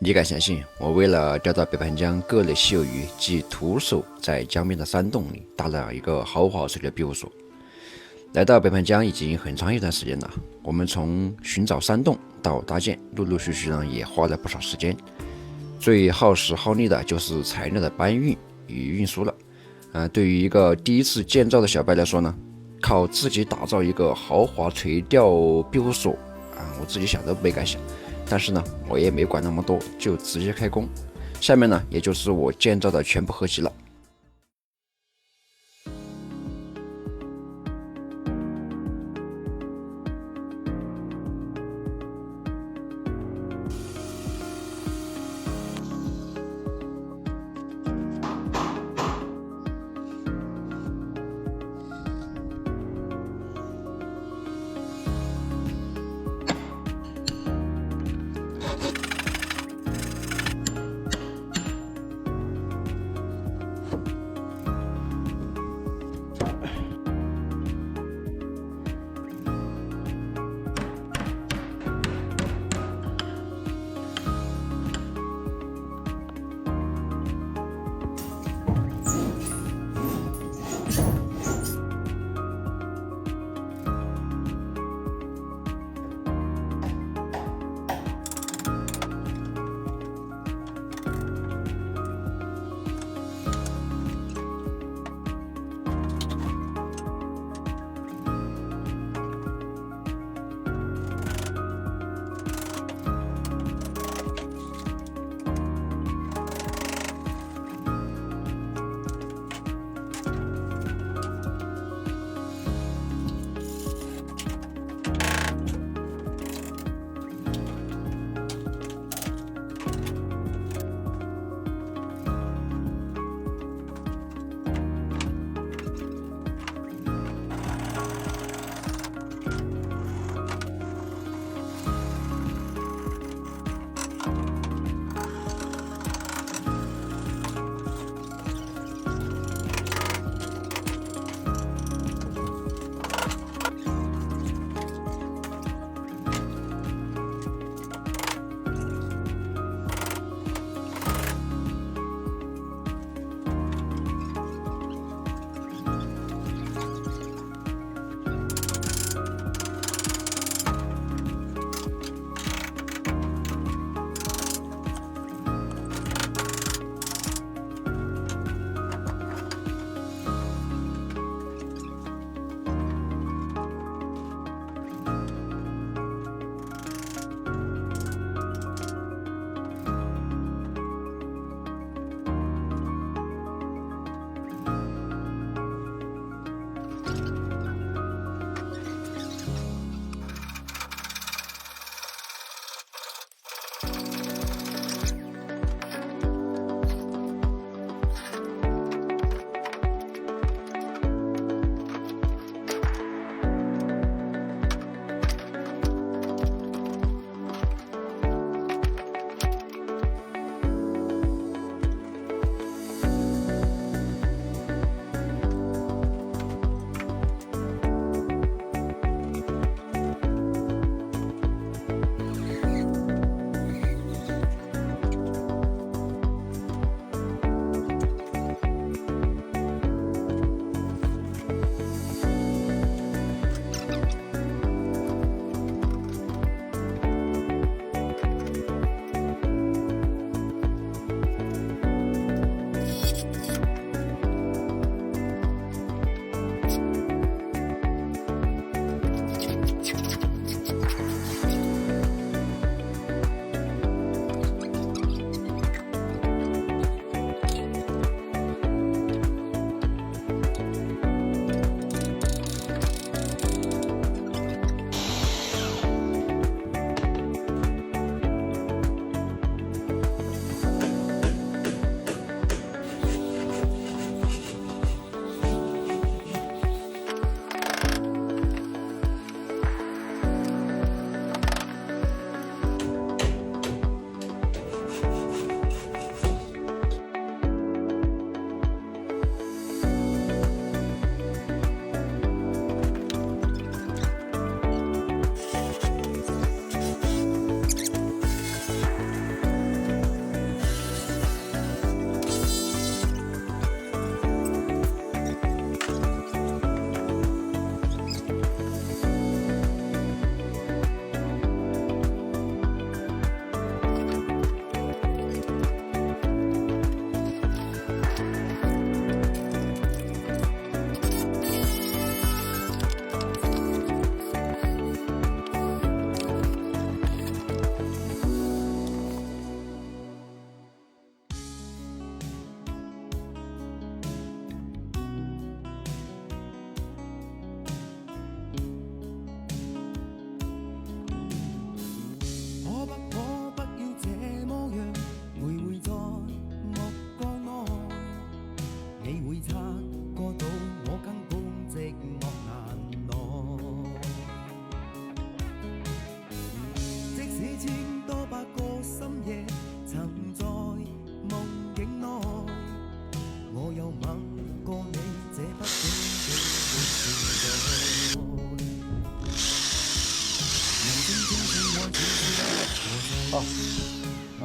你敢相信，我为了钓到北盘江各类稀有鱼，即徒手在江边的山洞里搭了一个豪华垂钓庇护所。来到北盘江已经很长一段时间了，我们从寻找山洞到搭建，陆陆续续呢也花了不少时间。最耗时耗力的就是材料的搬运与运输了。对于一个第一次建造的小白来说呢，靠自己打造一个豪华垂钓庇护所我自己想都没敢想。但是呢，我也没管那么多，就直接开工。下面呢，也就是我建造的全部合集了。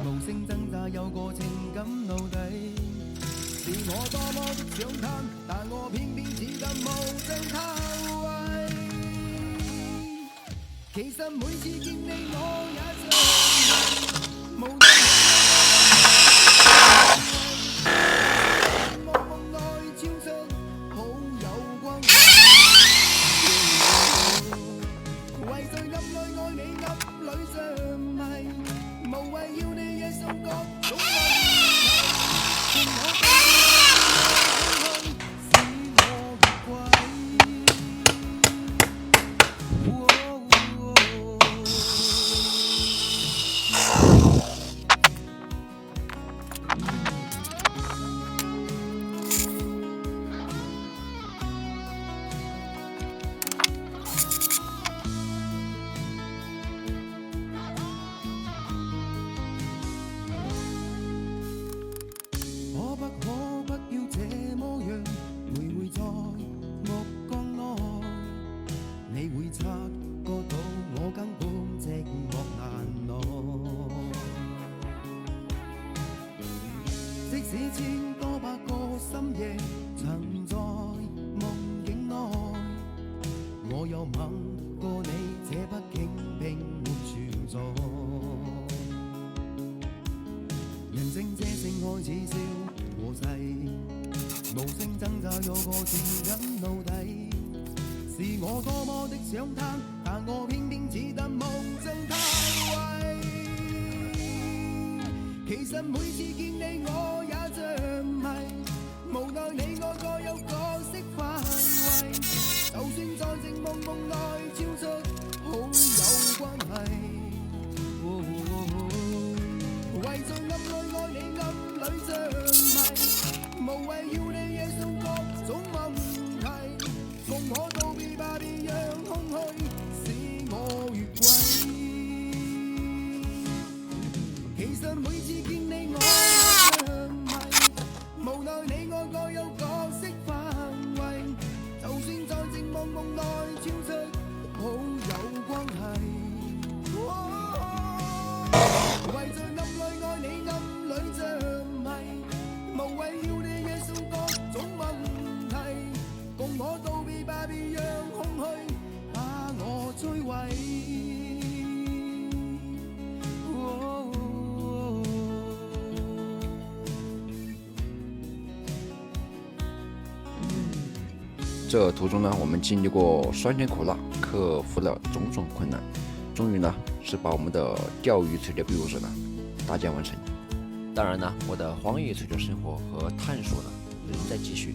無聲掙扎有個情感奴隸，是我多麼的想貪，但我偏偏至今無將他為。其實每次見你我也像無論夢夢內超出好有光輝，為在暗裏愛你暗裏着迷，無謂要你夜送各種問題，我是我越軌。即使千多百個深夜曾在夢境內，我有吻過你，這畢竟並沒存在。人聲這聲開始消和逝，無聲掙扎有個情感奴隸，是我多麼的想貪，但我偏偏只得夢中他為。其實每次見你我也像迷，無奈你愛過有角色範圍，就算在靜夢夢內超出好有關係，為在暗裏愛你暗裏着迷，無謂要你夜送各種問題，共我道別吧，別讓空虛使我越軌。其實每次見你我也像迷，無奈你愛過有角色範圍，就算在靜夢夢內超出好有關係，為在暗裏愛你暗裏着迷，無謂要你夜送各種問題，共我道別吧，別讓空虛把我摧毀。这途中呢，我们经历过酸甜苦辣，克服了种种困难，终于呢是把我们的钓鱼垂钓庇护所呢搭建完成。当然呢，我的荒野垂钓生活和探索呢仍在继续。